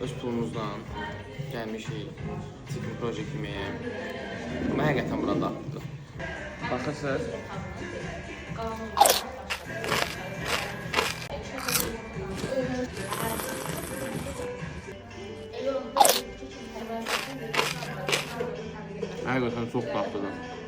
öz pulumuzdan gəlmişik Chicken Project yeməyə. Amma həqiqətən burada dadlıdır. Baxırsınız. Həqiqətən çox dadlıdır.